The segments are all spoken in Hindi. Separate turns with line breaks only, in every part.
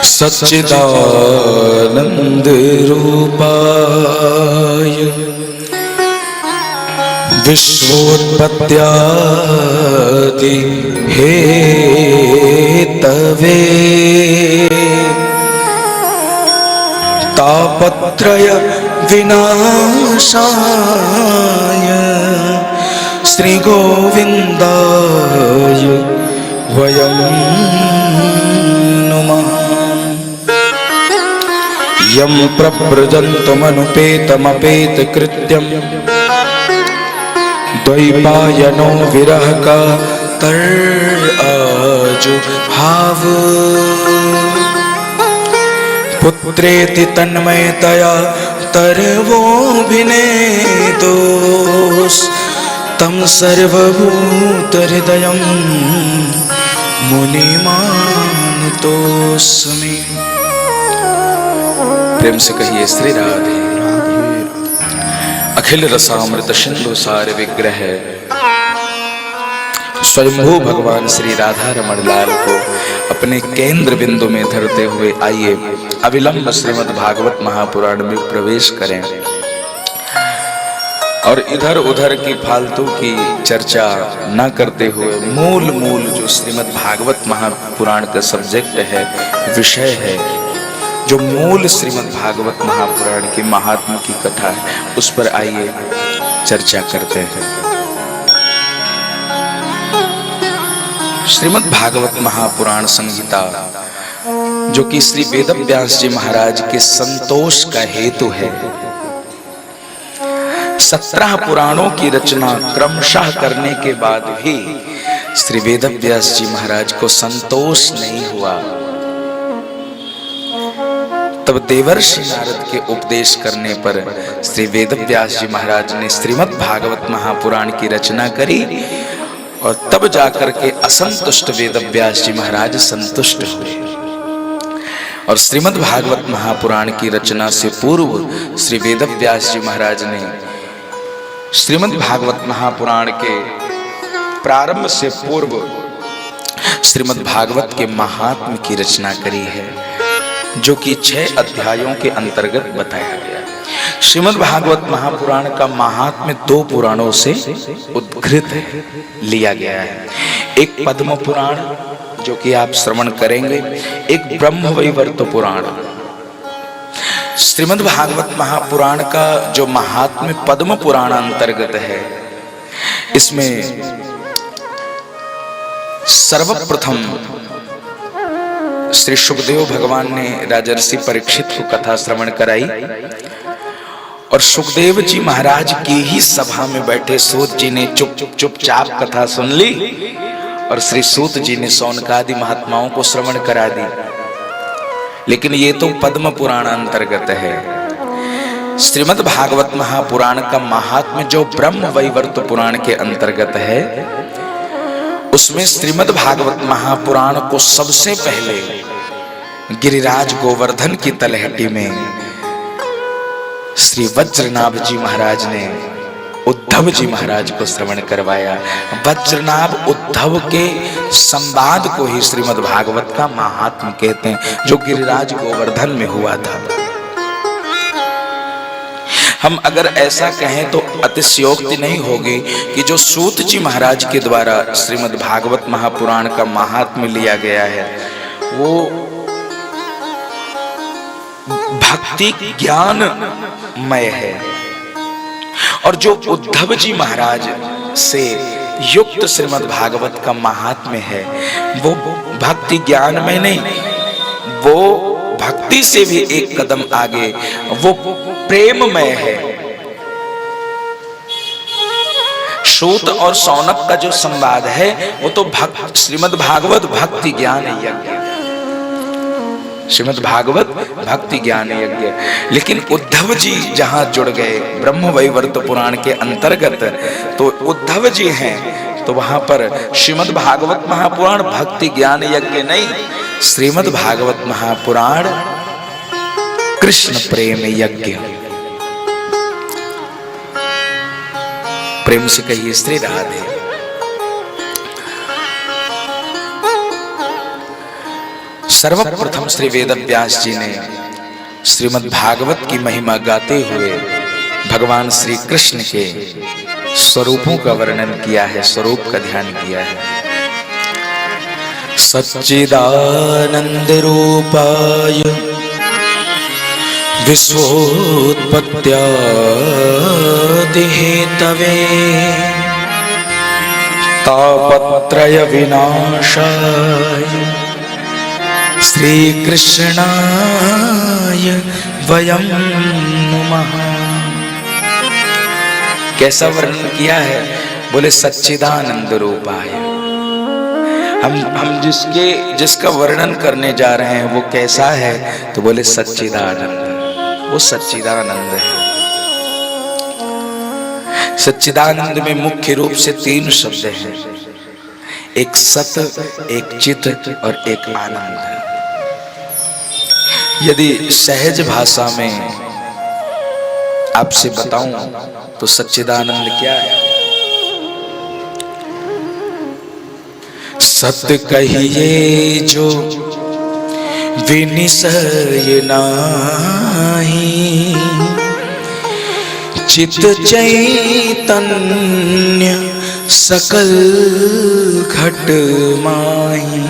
सच्चिदानंद रूपाय विश्वोत्पत्त्यादि हेतवे तापत्रय विनाशाय श्री गोविंदाय वयं नुमः। यं प्रव्रजन्तमनुपेतमपेतकृत्यं द्वैपायनो विरह का आजुहाव पुत्रेति तन्मयतया तरवोऽभिनेदोस् तं सर्वभूतहृदयं मुनिमानतोऽस्मि। प्रेम से कहिए श्री राधे। अखिल रसामृत सिंधु सार विग्रह स्वयंभू भगवान श्री राधा रमण लाल को अपने केंद्र बिंदु में धरते हुए आइए अविलंब श्रीमद् भागवत महापुराण में प्रवेश करें और इधर उधर की फालतू की चर्चा न करते हुए मूल जो श्रीमद् भागवत महापुराण का सब्जेक्ट है, विषय है, जो मूल श्रीमद् भागवत महापुराण की महात्मा की कथा है, उस पर आइए चर्चा करते हैं। श्रीमद् भागवत महापुराण संहिता जो कि श्री वेदव्यास जी महाराज के संतोष का हेतु है। 17 पुराणों की रचना क्रमशः करने के बाद भी श्री वेदव्यास जी महाराज को संतोष नहीं हुआ। तब देवर्षि नारद के उपदेश करने पर श्री वेदव्यास जी महाराज ने श्रीमद् भागवत महापुराण की रचना करी और तब जाकर के असंतुष्ट वेदव्यास जी महाराज संतुष्ट हुए। और श्रीमद् भागवत महापुराण की रचना से पूर्व श्री वेदव्यास जी महाराज ने श्रीमद् भागवत महापुराण के प्रारंभ से पूर्व श्रीमद् भागवत के महात्म्य की रचना करी है, जो कि 6 अध्यायों के अंतर्गत बताया गया। श्रीमद् भागवत महापुराण का महात्म्य 2 पुराणों से उद्धृत लिया गया है। एक पद्म पुराण जो कि आप श्रवण करेंगे, एक ब्रह्मवैवर्त पुराण। श्रीमद् भागवत महापुराण का जो महात्म्य पद्म पुराण अंतर्गत है, इसमें सर्वप्रथम श्री सुखदेव भगवान ने राजर्षि परीक्षित को कथा श्रवण कराई और सुखदेव जी महाराज की ही सभा में बैठे सूत जी ने चुपचाप कथा सुन ली और श्री सूत जी ने शौनकादि महात्माओं को श्रवण करा दी। लेकिन ये तो पद्म पुराण अंतर्गत है। श्रीमद् भागवत महापुराण का महात्म्य जो ब्रह्मवैवर्त पुराण के अंतर्गत है, उसमें श्रीमद् भागवत महापुराण को सबसे पहले गिरिराज गोवर्धन की तलहटी में श्री वज्रनाभ जी महाराज ने उद्धव जी महाराज को श्रवण करवाया। वज्रनाभ उद्धव के संवाद को ही श्रीमद् भागवत का महात्म्य कहते हैं, जो गिरिराज गोवर्धन में हुआ था। हम अगर ऐसा कहें तो अतिशयोक्ति नहीं होगी कि जो सूत जी महाराज के द्वारा श्रीमद् भागवत महापुराण का महात्म्य लिया गया है, वो भक्ति ज्ञानमय है। और जो उद्धव जी महाराज से युक्त श्रीमद् भागवत का महात्म्य है, वो भक्ति ज्ञानमय नहीं, वो भक्ति से भी एक कदम आगे, वो प्रेममय है। सूत और शौनक का जो संवाद है, वो तो श्रीमद् भागवत भक्ति ज्ञान यज्ञ, श्रीमद् भागवत भक्ति ज्ञान यज्ञ। लेकिन उद्धव जी जहां जुड़ गए ब्रह्मवैवर्त पुराण के अंतर्गत, तो उद्धव जी हैं, तो वहां पर श्रीमद् भागवत महापुराण भक्ति ज्ञान यज्ञ नहीं, श्रीमद् भागवत महापुराण कृष्ण प्रेम यज्ञ। प्रेम से कहिए श्री राधे। सर्वप्रथम श्री वेदव्यास जी ने श्रीमद् भागवत की महिमा गाते हुए भगवान श्री कृष्ण के स्वरूपों का वर्णन किया है, स्वरूप का ध्यान किया है। सच्चिदानंद रूपाय विश्वोत्पत्त्यादि हेतवे तापत्रय विनाशाय श्री कृष्णाय वयं नुमः। कैसा वर्णन किया है? बोले सच्चिदानंद रूपाय। हम जिसका वर्णन करने जा रहे हैं वो कैसा है? तो बोले सच्चिदानंद। वो सच्चिदानंद है। सच्चिदानंद में मुख्य रूप से 3 शब्द हैं, एक सत, एक चित और एक आनंद। यदि सहज भाषा में आपसे बताऊं तो सच्चिदानंद क्या है? सत्य कहिए जो विनिसय नाही, चित चैतन्य सकल घट माही।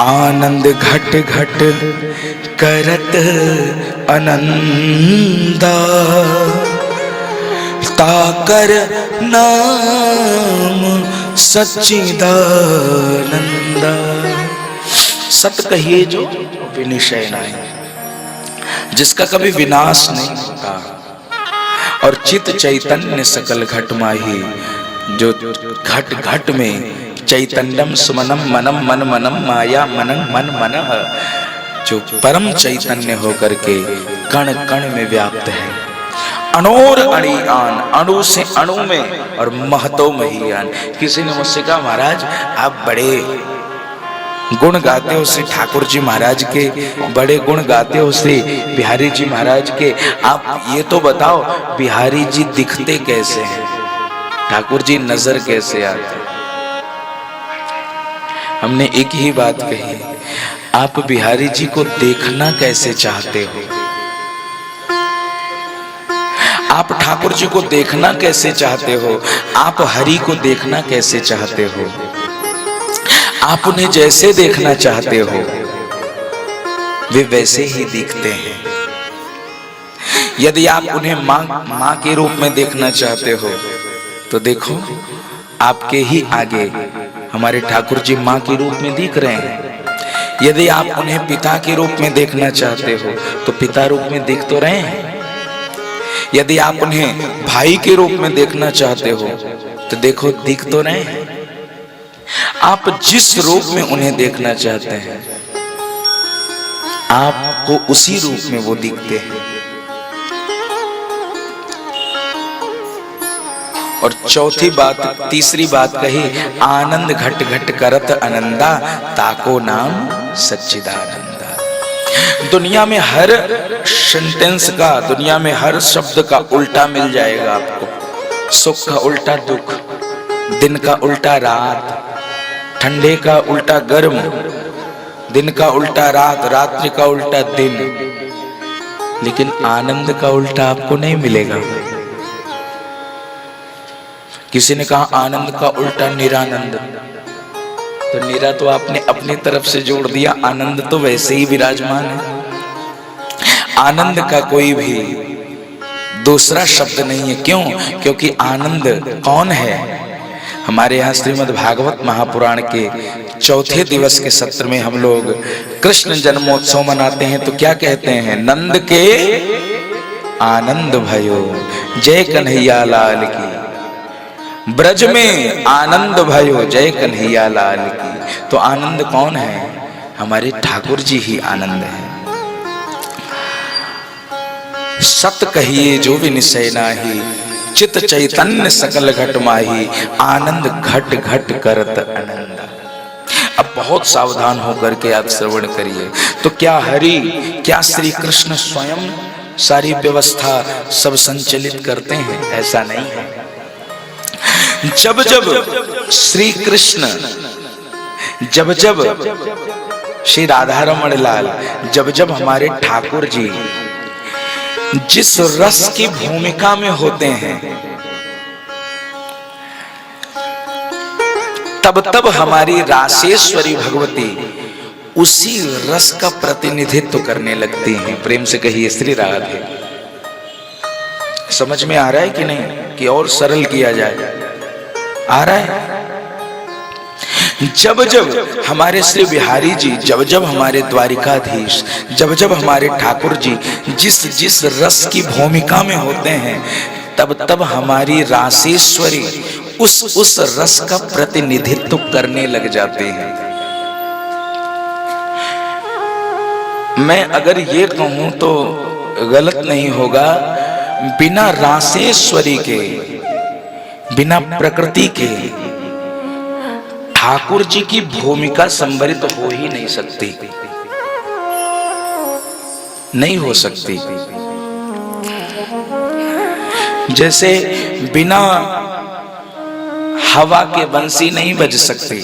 आनंद घट घट करत आनंदा, ताकर नाम सच्चिदानंदा। सत कहिए जो विनिशय नहीं, जिसका कभी विनाश नहीं होता, और चित चैतन्य सकल घट माही, जो घट घट में चैतन्यम सुमनम मनम मन मनम माया मनम मन मनः, जो परम चैतन्य होकर के कण कण में व्याप्त है। अणोर अणियान, अणु से अणु में और महतो महियान। किसी ने मुझसे कहा महाराज आप बड़े गुण गाते हो श्री ठाकुर जी महाराज के, बड़े गुण गाते हो श्री बिहारी जी महाराज के, आप ये तो बताओ बिहारी जी दिखते कैसे हैं, ठाकुर जी नजर कैसे आते? हमने एक ही बात कही, आप बिहारी जी को देखना कैसे चाहते हो? आप ठाकुर जी को देखना कैसे चाहते हो? आप हरि को देखना कैसे चाहते हो? आप उन्हें जैसे देखना चाहते हो वे वैसे ही दिखते हैं। यदि आप उन्हें माँ के रूप में देखना चाहते हो तो देखो आपके ही आगे हमारे ठाकुर जी माँ के रूप में दिख रहे हैं। यदि आप उन्हें पिता के रूप में देखना चाहते हो तो पिता रूप में दिख तो रहे हैं। यदि आप उन्हें भाई के रूप में देखना चाहते हो तो देखो दिख तो रहे हैं। आप जिस रूप में उन्हें देखना चाहते हैं आपको उसी रूप में वो दिखते हैं। और चौथी बात, तीसरी बात कही, आनंद घट घट करत आनंदा, ताको नाम सच्चिदानंदा। दुनिया में हर सेंटेंस का, दुनिया में हर शब्द का उल्टा मिल जाएगा आपको। सुख का उल्टा दुख, दिन का उल्टा रात, ठंडे का उल्टा गर्म, दिन का उल्टा रात, रात्रि का उल्टा दिन, लेकिन आनंद का उल्टा आपको नहीं मिलेगा। किसी ने कहा आनंद का उल्टा निरानंद, तो निरा तो आपने अपनी तरफ से जोड़ दिया, आनंद तो वैसे ही विराजमान है। आनंद का कोई भी दूसरा शब्द नहीं है। क्यों? क्योंकि आनंद कौन है? हमारे यहाँ श्रीमद् भागवत महापुराण के चौथे दिवस के सत्र में हम लोग कृष्ण जन्मोत्सव मनाते हैं तो क्या कहते हैं? नंद के आनंद भयो, जय कन्हैया लाल की। ब्रज में आनंद भयो, जय कन्हैया लाल की। तो आनंद कौन है? हमारे ठाकुर जी ही आनंद है। सत कहिए जो विनिसय नाही, चित चैतन्य सकल घट माही, आनंद घट घट करत आनंद। अब बहुत सावधान होकर के आप श्रवण करिए। तो क्या हरि, क्या श्री कृष्ण स्वयं सारी व्यवस्था सब संचालित करते हैं? ऐसा नहीं है। जब जब श्री कृष्ण जब जब श्री राधा रमण लाल, जब जब हमारे ठाकुर जी जिस रस की भूमिका में होते हैं, तब तब हमारी रासेश्वरी भगवती उसी रस का प्रतिनिधित्व करने लगती हैं। प्रेम से कहिए श्री राधे। समझ में आ रहा है कि नहीं, कि और सरल किया जाए? आ रहा है। जब जब हमारे श्री बिहारी जी, जब जब हमारे द्वारिकाधीश, जब जब हमारे ठाकुर जी जिस जिस रस की भूमिका में होते हैं, तब तब हमारी रासेश्वरी उस रस का प्रतिनिधित्व करने लग जाते हैं। मैं अगर ये कहूं तो गलत नहीं होगा, बिना रासेश्वरी के, बिना प्रकृति के ठाकुर जी की भूमिका संवरित हो ही नहीं सकती, नहीं हो सकती। जैसे बिना हवा के बंसी नहीं बज सकती,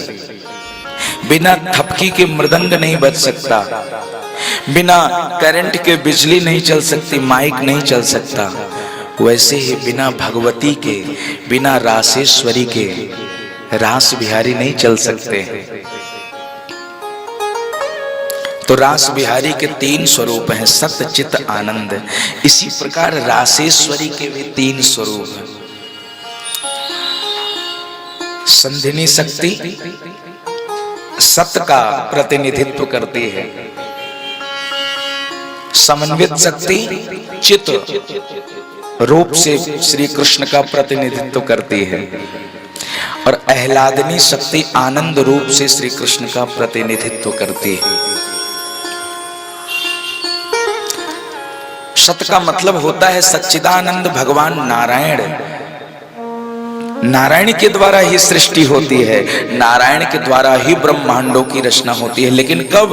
बिना थपकी के मृदंग नहीं बज सकता, बिना करंट के बिजली नहीं चल सकती, माइक नहीं चल सकता। वैसे ही बिना भगवती के, बिना रासेश्वरी के रास बिहारी नहीं चल सकते। तो रास बिहारी के 3 स्वरूप हैं, सत्य चित आनंद। इसी प्रकार रासेश्वरी के भी 3 स्वरूप हैं। संधिनी शक्ति सत्य का प्रतिनिधित्व करती है, समन्वित शक्ति चित रूप से श्री कृष्ण का प्रतिनिधित्व करती है, और आह्लादनी शक्ति आनंद रूप से श्री कृष्ण का प्रतिनिधित्व करती है। सत्य का मतलब होता है सच्चिदानंद भगवान नारायण। नारायण के द्वारा ही सृष्टि होती है, नारायण के द्वारा ही ब्रह्मांडों की रचना होती है। लेकिन कब?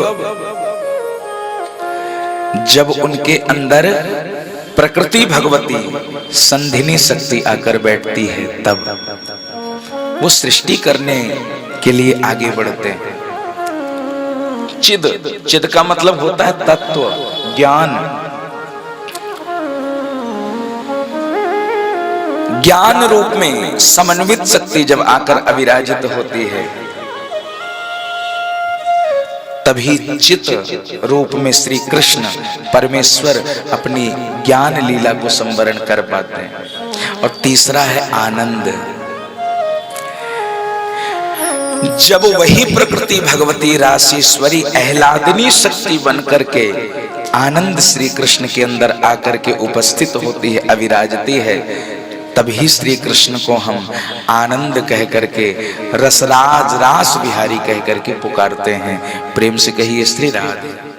जब उनके अंदर प्रकृति भगवती संधिनी शक्ति आकर बैठती है, तब वो सृष्टि करने के लिए आगे बढ़ते हैं। चिद, चिद का मतलब होता है तत्व, ज्ञान। ज्ञान रूप में समन्वित शक्ति जब आकर अविराजित होती है, तभी चित रूप में श्री कृष्ण परमेश्वर अपनी ज्ञान लीला को संवरण कर पाते हैं। और तीसरा है आनंद। जब वही प्रकृति भगवती रासेश्वरी आह्लादनी शक्ति बनकर के आनंद श्री कृष्ण के अंदर आकर के उपस्थित होती है, अविराजती है, तभी श्री कृष्ण को हम आनंद कह करके, रसराज रास बिहारी कह करके पुकारते हैं। प्रेम से कहिए श्री राधे।